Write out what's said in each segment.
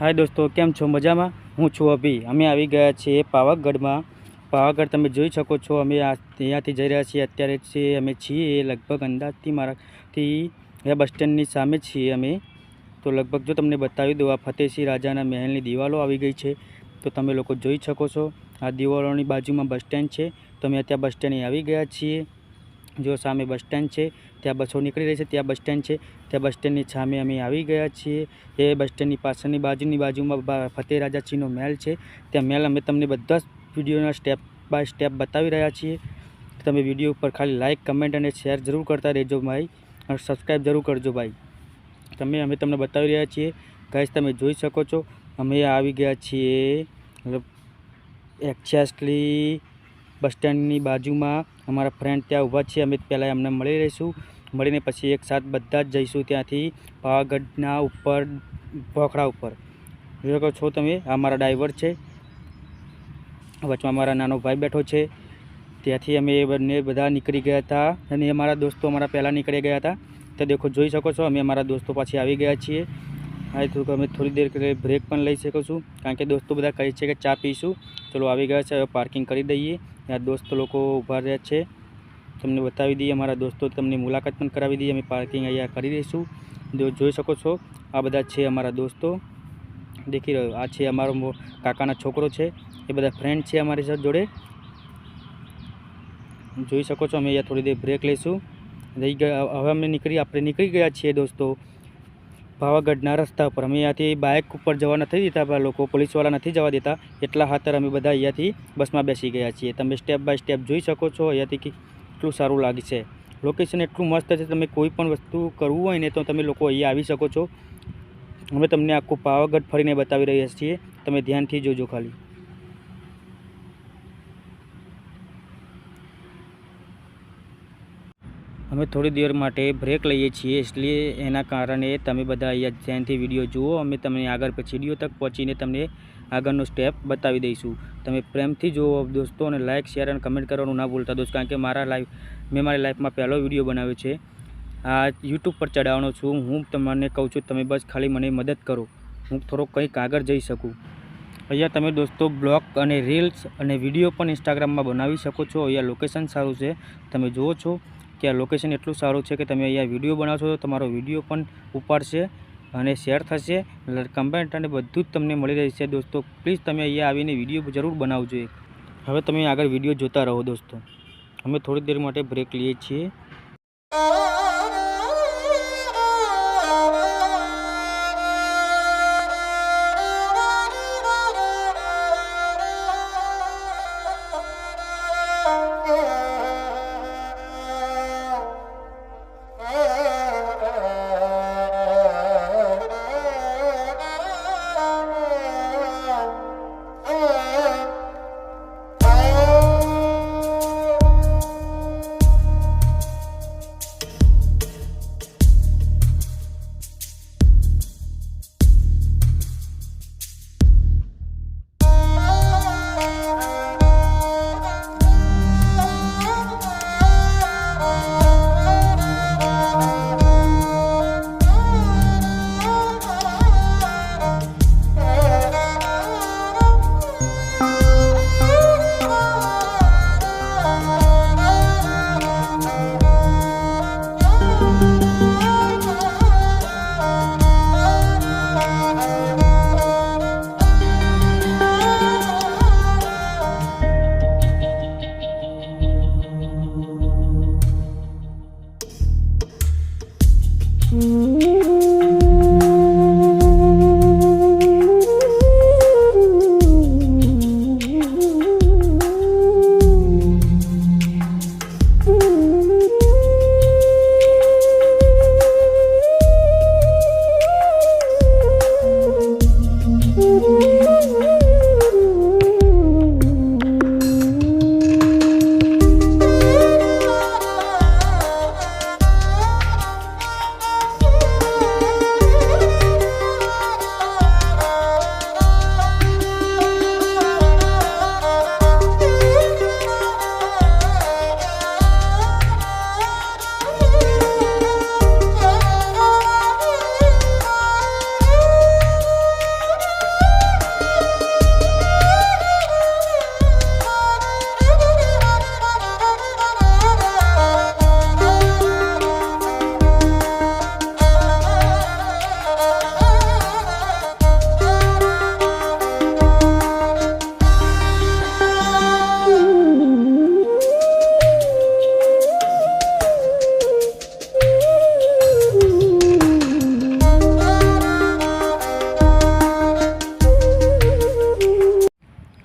हाय दोस्तों, केम छो मजा में। हूँ छूँ अभी अमे आई गया छे पावागढ़ में। पावागढ़ तमे जोई शको छो। अमे अहींयाथी जई रह्या छीए। अत्यारे अमे छीए लगभग अंदाजथी माराथी बस स्टेन्डनी सामे छीए अमे। तो लगभग जो तमने बतावी दो, आ फतेहसिंह राजाना महलनी दीवालो आवी गई छे। तो तमे लोको जोई शको छो। आ दीवालोनी बाजुमां बस स्टेन्ड छे। तो अमे अत्यारे बस स्टेन्डे आवी गया छीए। जो सामे बस स्टेन्ड छे त्यां बसो निकળી रही छे, त्यां बस स्टेन्ड छे। त्यां बस स्टेन्डनी सामे अमे आवी गया छीए। ए बस स्टेन्डनी पाछळनी बाजुमां फतेह राजाजीनो महल छे। त्यां महल अमे तमने बधा विडियोना स्टेप बाय स्टेप बतावी रह्या छीए। तमे विडियो पर खाली लाइक, कमेंट अने शेर जरूर करता रहेजो भाई, और सब्सक्राइब जरूर करजो भाई। अमे तमने बतावी रह्या छीए। गाइस तमे जोई शको छो अमे आवी गया छीए एक्जेक्टली बस स्टेन्डनी बाजुमां। अमारा फ्रेंड त्यां ऊभा छे। अमे पहेला एમને મળી રહીશું, મળીને પછી એક સાથ બધા જ જઈશું ત્યાંથી પાવાગઢના ઉપર ભોખડા ઉપર। જોઈ શકો છો તમે, આ મારા ડ્રાઈવર છે, વચમાં મારા નાનો ભાઈ બેઠો છે। ત્યાંથી અમે બંને બધા નીકળી ગયા હતા અને અમારા દોસ્તો અમારા પહેલાં નીકળી ગયા હતા। તો દેખો જોઈ શકો છો અમે અમારા દોસ્તો પાછી આવી ગયા છીએ। હા, તો અમે થોડી દેર બ્રેક પણ લઈ શકો છું, કારણ કે દોસ્તો બધા કહે છે કે ચા પીશું। ચલો આવી ગયા છે, હવે પાર્કિંગ કરી દઈએ। ત્યાં દોસ્ત લોકો ઊભા રહ્યા છે, તમને બતાવી દઈએ। અમારા દોસ્તો તમને મુલાકાત પણ કરાવી દઈએ। અમે પાર્કિંગ અહીંયા કરી દઈશું। જોઈ શકો છો આ બધા છે અમારા દોસ્તો, દેખી રહ્યો। આ છે અમારો કાકાના છોકરો છે, એ બધા ફ્રેન્ડ છે અમારી સાથે જોડે। જોઈ શકો છો અમે અહીંયા થોડી દેર બ્રેક લઈશું। હવે અમે નીકળી ગયા છીએ દોસ્તો પાવાગઢના રસ્તા પર। અમે અહીંયાથી બાઇક ઉપર જવા નથી દેતા, લોકો પોલીસવાળા નથી જવા દેતા, એટલા ખાતર અમે બધા અહીંયાથી બસમાં બેસી ગયા છીએ। તમે સ્ટેપ બાય સ્ટેપ જોઈ શકો છો અહીંયાથી કેટલું સારું લાગે છે। લોકેશન એટલું મસ્ત છે, તમે કોઈ પણ વસ્તુ કરવું હોય ને તો તમે લોકો અહીંયા આવી શકો છો। અમે તમને આખું પાવાગઢ ફરીને બતાવી રહ્યા છીએ, તમે ધ્યાનથી જોજો ખાલી। અમે થોડી દેર માટે બ્રેક લઈએ છીએ, इसलिए એના કારણે તમે બધા અહીંયા ધ્યાનથી વિડીયો જુઓ। અમે તમને આગળ પછી વિડીયો તક પહોંચીને તમને આગળનો સ્ટેપ બતાવી દઈશું। તમે પ્રેમથી જુઓ દોસ્તો, અને લાઇક, શેર અને કમેન્ટ કરવાનું ના ભૂલતા દોસ્તો, કારણ કે મેં મારી લાઈફમાં પહેલો વિડીયો બનાવ્યો છે। આ યુટ્યુબ પર ચડાવવાનો છું। હું તમને કહું છું તમે બસ ખાલી મને મદદ કરો, હું થોડોક કંઈક આગળ જઈ શકું। અહીંયા તમે દોસ્તો બ્લોગ અને રીલ્સ અને વિડીયો પણ ઇન્સ્ટાગ્રામમાં બનાવી શકો છો। અહીંયા લોકેશન સારું છે, તમે જુઓ છો કે આ લોકેશન એટલું સારું છે કે તમે અહીંયા વિડીયો બનાવશો તો તમારો વિડીયો પણ ઉપાડશે અને શેર થશે, કમેન્ટ અને બધું જ તમને મળી રહેશે દોસ્તો। પ્લીઝ તમે અહીંયા આવીને વિડીયો જરૂર બનાવજો એક। હવે તમે આગળ વિડીયો જોતા રહો દોસ્તો। અમે થોડી દેર માટે બ્રેક લઈએ છીએ।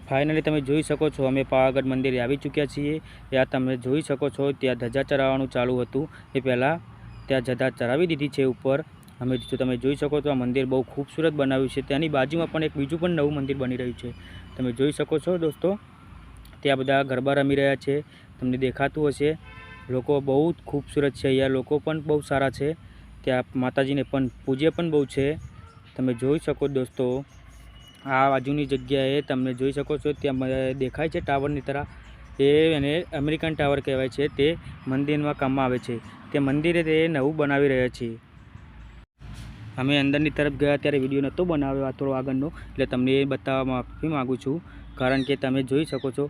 ફાઇનલી તમે જોઈ શકો છો અમે પાવાગઢ મંદિરે આવી ચૂક્યા છીએ. ત્યાં તમે જોઈ શકો છો ત્યાં ધજા ચરાવવાનું ચાલુ હતું. એ પહેલાં ત્યાં ધજા ચરાવી દીધી છે ઉપર. તમે જોઈ શકો છો આ મંદિર બહુ ખૂબસૂરત બનાવ્યું છે. ત્યાંની બાજુમાં પણ એક બીજું પણ નવું મંદિર બની રહ્યું છે. તમે જોઈ શકો છો દોસ્તો, ત્યાં બધા ગરબા રમી રહ્યા છે. તમને દેખાતું હશે. લોકો બહુ જ ખૂબસૂરત છે. અહીંયા લોકો પણ બહુ સારા છે. ત્યાં માતાજીને પણ પૂજ્ય પણ બહુ છે. તમે જોઈ શકો દોસ્તો, આ બાજુની જગ્યાએ તમે જોઈ શકો છો ત્યાં દેખાય છે ટાવરની તરફ, એને અમેરિકન ટાવર કહેવાય છે. તે મંદિરમાં કામમાં આવે છે. તે મંદિરે તે નવું બનાવી રહ્યા છે. અમે અંદરની તરફ ગયા ત્યારે વિડીયો નહોતો બનાવ્યો આ થોડો આગળનો, એટલે તમને એ બતાવવા માફી માગું છું. કારણ કે તમે જોઈ શકો છો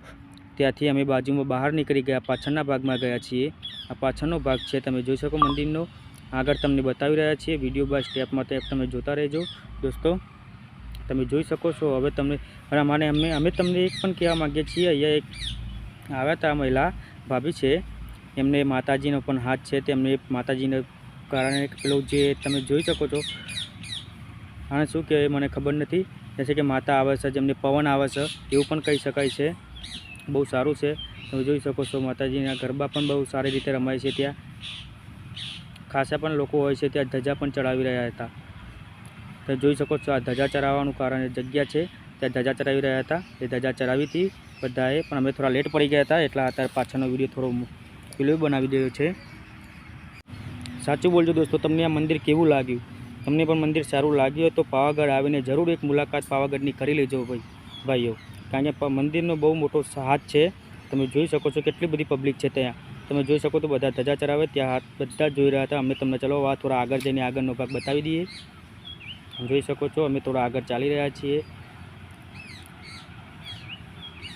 ત્યાંથી અમે બાજુમાં બહાર નીકળી ગયા, પાછળના ભાગમાં ગયા છીએ. આ પાછળનો ભાગ છે. તમે જોઈ શકો મંદિરનો. આગળ તમને બતાવી રહ્યા છીએ. વિડીયો બાય સ્ટેપમાં તમે જોતા રહેજો દોસ્તો. તમે જોઈ શકો છો. હવે અમે તમને એક પણ કહેવા માગીએ છીએ, અહીંયા એક આવ્યા હતા મહિલા ભાભી છે, એમને માતાજીનો પણ હાથ છે. તેમને માતાજીને કારણે પેલું જે તમે જોઈ શકો છો, આને શું કહેવાય મને ખબર નથી. જૈસે કે માતા આવે છે, જેમને પવન આવે છે એવું પણ કહી શકાય છે. બહુ સારું છે. તમે જોઈ શકો છો માતાજીના ગરબા પણ બહુ સારી રીતે રમાય છે. ત્યાં ખાસા પણ લોકો હોય છે. ત્યાં ધજા પણ ચડાવી રહ્યા હતા. તમે જોઈ શકો છો આ ધજા ચડાવવાનું કારણ જગ્યા છે. ત્યાં ધજા ચડાવી રહ્યા હતા. એ ધજા ચડાવી હતી બધાએ, પણ અમે થોડા લેટ પડી ગયા હતા, એટલે અત્યારે પાછળનો વિડીયો થોડો પેલો બનાવી દેવો છે. સાચું બોલજો દોસ્તો, તમને આ મંદિર કેવું લાગ્યું? તમને પણ મંદિર સારું લાગ્યું હોય તો પાવાગઢ આવીને જરૂર એક મુલાકાત પાવાગઢની કરી લેજો ભાઈઓ. કારણ કે મંદિરનો બહુ મોટો હાથ છે. તમે જોઈ શકો છો કેટલી બધી પબ્લિક છે ત્યાં. તમે જોઈ શકો તો બધા ધજા ચરાવે ત્યાં હાથ બધા જોઈ રહ્યા હતા. અમે તમને ચલો થોડા આગળ જઈને આગળનો ભાગ બતાવી દઈએ. જોઈ શકો છો અમે થોડા આગળ ચાલી રહ્યા છીએ.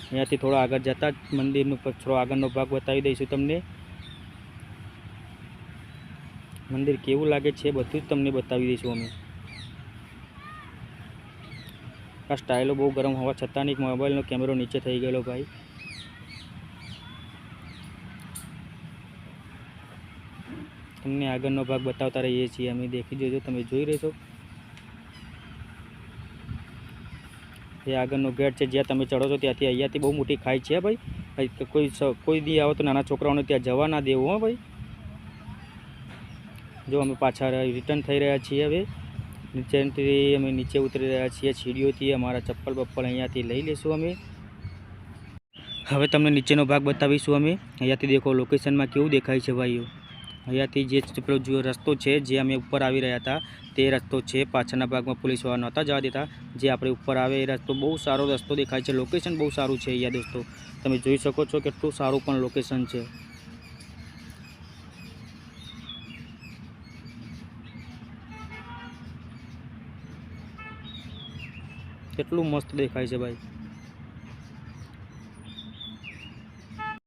અહીંયાથી થોડા આગળ જતા જ મંદિરનો થોડો આગળનો ભાગ બતાવી દઈશું તમને. મંદિર કેવું લાગે છે બધું જ તમને બતાવી દઈશું અમે. આ સ્ટાઇલો બહુ ગરમ હોવા છતાં એક મોબાઈલનો કેમેરો નીચે થઈ ગયેલો ભાઈ. તમને આગળનો ભાગ બતાવતા રહીએ છીએ અમે. દેખી જોજો, તમે જોઈ રહેશો. એ આગળનો ગેટ છે જ્યાં તમે ચડો છો ત્યાંથી. અહીંયાથી બહુ મોટી ખાઈ છે ભાઈ. કોઈ દી આવો તો નાના છોકરાઓને ત્યાં જવા ના દેવું હો ભાઈ. જો અમે પાછા રિટર્ન થઈ રહ્યા છીએ. હવે નીચેથી અમે નીચે ઉતરી રહ્યા છીએ સીડીઓથી. અમારા ચપ્પલ બપ્પલ અહીંયાથી લઈ લઈશું અમે. હવે તમને નીચેનો ભાગ બતાવીશું અમે. અહીંયાથી દેખો લોકેશનમાં કેવું દેખાય છે ભાઈઓ. અહીંયાથી જે પેલો રસ્તો છે જે અમે ઉપર આવી રહ્યા હતા તે રસ્તો છે. પાછળના ભાગમાં પોલીસવાળા નહોતા જવા દેતા. જે આપણે ઉપર આવે એ રસ્તો બહુ સારો રસ્તો દેખાય છે. લોકેશન બહુ સારું છે અહીંયા દોસ્તો. તમે જોઈ શકો છો કેટલું સારું પણ લોકેશન છે. કેટલું મસ્ત દેખાય છે ભાઈ.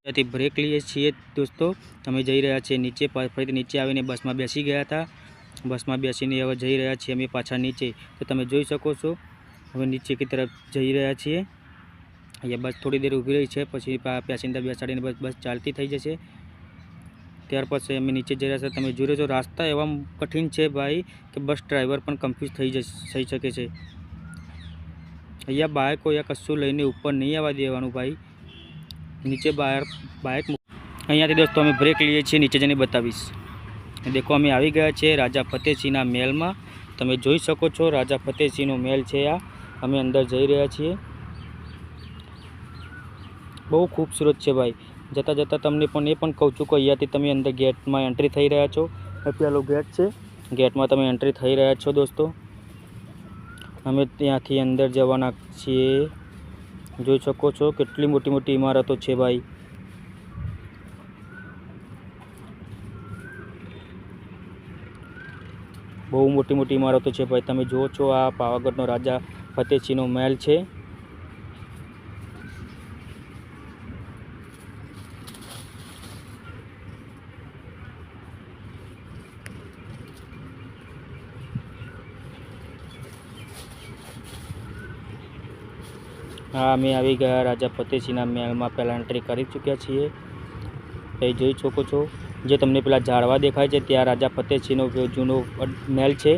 ત્યાંથી બ્રેક લઈએ છીએ દોસ્તો. અમે જઈ રહ્યા છીએ નીચે. ફરીથી નીચે આવીને બસમાં બેસી ગયા હતા. બસમાં બેસીને હવે જઈ રહ્યા છીએ અમે પાછા નીચે. તો તમે જોઈ શકો છો હવે નીચે કી તરફ જઈ રહ્યા છીએ. અહીંયા બસ થોડી દેર ઊભી રહી છે, પછી પેસેન્જર બેસાડીને બસ ચાલતી થઈ જશે. ત્યાર પછી અમે નીચે જઈ રહ્યા છીએ. તમે જોઈ રહ્યા છો રસ્તા એવા કઠિન છે ભાઈ કે બસ ડ્રાઈવર પણ કન્ફ્યુઝ થઈ શકે છે. અહીંયા બાઇકો યા કશું લઈને ઉપર નહીં આવવા દેવાનું ભાઈ. નીચે બાઇક અહીંયાથી દોસ્તો અમે બ્રેક લઈએ છીએ. નીચે જઈને બતાવીશ. દેખો અમે આવી ગયા છે રાજા ફતેહસિંહના મહેલમાં. તમે જોઈ શકો છો રાજા ફતેહસિંહનો મહેલ છે આ. અમે અંદર જઈ રહ્યા છીએ. બહુ ખૂબસૂરત છે ભાઈ. જતાં જતાં તમને પણ એ પણ કહું છું કે અહીંયાથી તમે અંદર ગેટમાં એન્ટ્રી થઈ રહ્યા છો. પેલો ગેટ છે, ગેટમાં તમે એન્ટ્રી થઈ રહ્યા છો દોસ્તો. અમે ત્યાંથી અંદર જવાના છીએ. જોઈ શકો છો કેટલી મોટી મોટી ઇમારતો છે ભાઈ. બહુ મોટી મોટી ઇમારતો છે ભાઈ. તમે જુઓ છો આ પાવાગઢનો રાજા ફતેહસિંહનો મહેલ છે. હા અમે આવી ગયા રાજા ફતેહસિંહના મહેલમાં. પહેલાં એન્ટ્રી કરી ચૂક્યા છીએ. એ જોઈ શકો છો જે તમને પેલા ઝાડવા દેખાય છે ત્યાં રાજા ફતેહસિંહનો જૂનો મહેલ છે.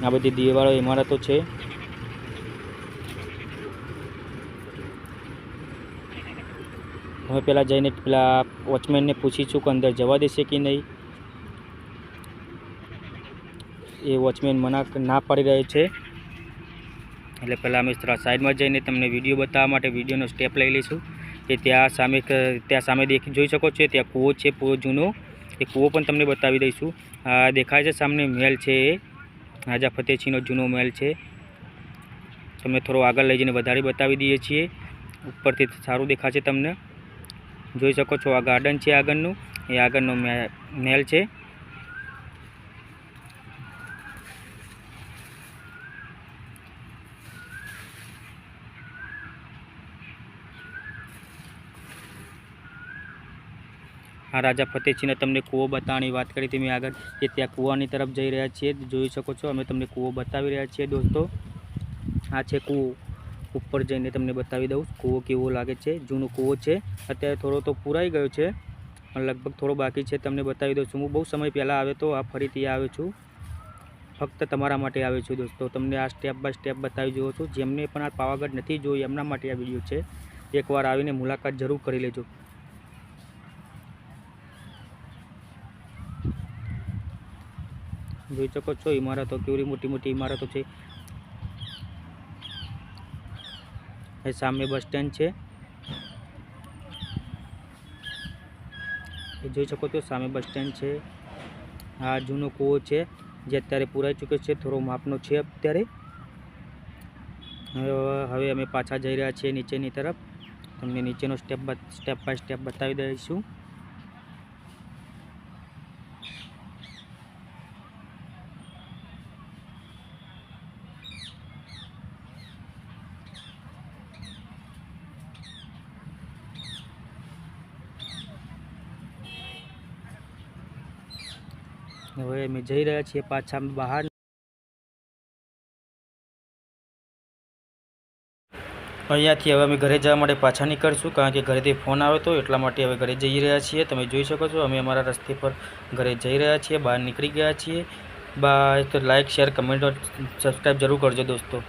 આ બધી દિવાળો ઇમારતો છે. અમે પહેલાં જઈને પેલા વોચમેનને પૂછીશું કે અંદર જવા દેશે કે નહીં. એ વોચમેન ના પાડી રહ્યો છે. એટલે પહેલાં અમે સાઈડમાં જઈને તમને વિડીયો બતાવવા માટે વિડીયોનો સ્ટેપ લઈ લઈશું કે ત્યાં સામે જોઈ શકો છો ત્યાં કૂવો છે પૂરો જૂનો. એ કૂવો પણ તમને બતાવી દઈશું. આ દેખાય છે સામે મહેલ છે, એ રાજા ફતેહસિંહનો જૂનો મહેલ છે. તમને થોડો આગળ લઈ જઈને વધારે બતાવી દઈએ છીએ. ઉપરથી સારું દેખાશે તમને. જોઈ શકો છો આ ગાર્ડન છે આગળનું, એ આગળનો મહેલ છે. આ રાજા ફતેહસિંહને તમને કૂવો બતાવવાની વાત કરી હતી મેં આગળ, કે ત્યાં કૂવાની તરફ જઈ રહ્યા છીએ. જોઈ શકો છો અમે તમને કૂવો બતાવી રહ્યા છીએ દોસ્તો. આ છે કૂવો. ઉપર જઈને તમને બતાવી દઉં કૂવો કેવો લાગે છે. જૂનો કૂવો છે. અત્યારે થોડો તો પૂરાઈ ગયો છે, પણ લગભગ થોડો બાકી છે. તમને બતાવી દઉં છું. હું બહુ સમય પહેલાં આવ્યો તો, આ ફરીથી આવ્યો છું. ફક્ત તમારા માટે આવ્યો છું દોસ્તો. તમને આ સ્ટેપ બાય સ્ટેપ બતાવી જોઉં છું. જેમને પણ આ પાવાગઢ નથી જોયું એમના માટે આ વિડીયો છે. એકવાર આવીને મુલાકાત જરૂર કરી લેજો. જોઈ શકો છો ઇમારતો, કેવી મોટી મોટી ઇમારતો છે. એ સામે બસ સ્ટેન્ડ છે. એ જોઈ શકો છો સામે બસ સ્ટેન્ડ છે. આ જૂનો કૂવો છે જે અત્યારે પૂરાઈ ચૂક્યો છે, થોડો માપનો છે અત્યારે. હવે અમે પાછા જઈ રહ્યા છીએ નીચેની તરફ. તમને નીચેનો સ્ટેપ બાય સ્ટેપ બતાવી દઈશું. હવે અમે જઈ રહ્યા છીએ પાછા બહાર. અહીંયાથી હવે અમે ઘરે જવા માટે પાછા નીકળશું, કારણ કે ઘરેથી ફોન આવ્યો હતો એટલા માટે હવે ઘરે જઈ રહ્યા છીએ. તમે જોઈ શકો છો અમે અમારા રસ્તે પર ઘરે જઈ રહ્યા છીએ, બહાર નીકળી ગયા છીએ. બાય. તો લાઇક, શેર, કમેન્ટ, સબસ્ક્રાઈબ જરૂર કરજો દોસ્તો.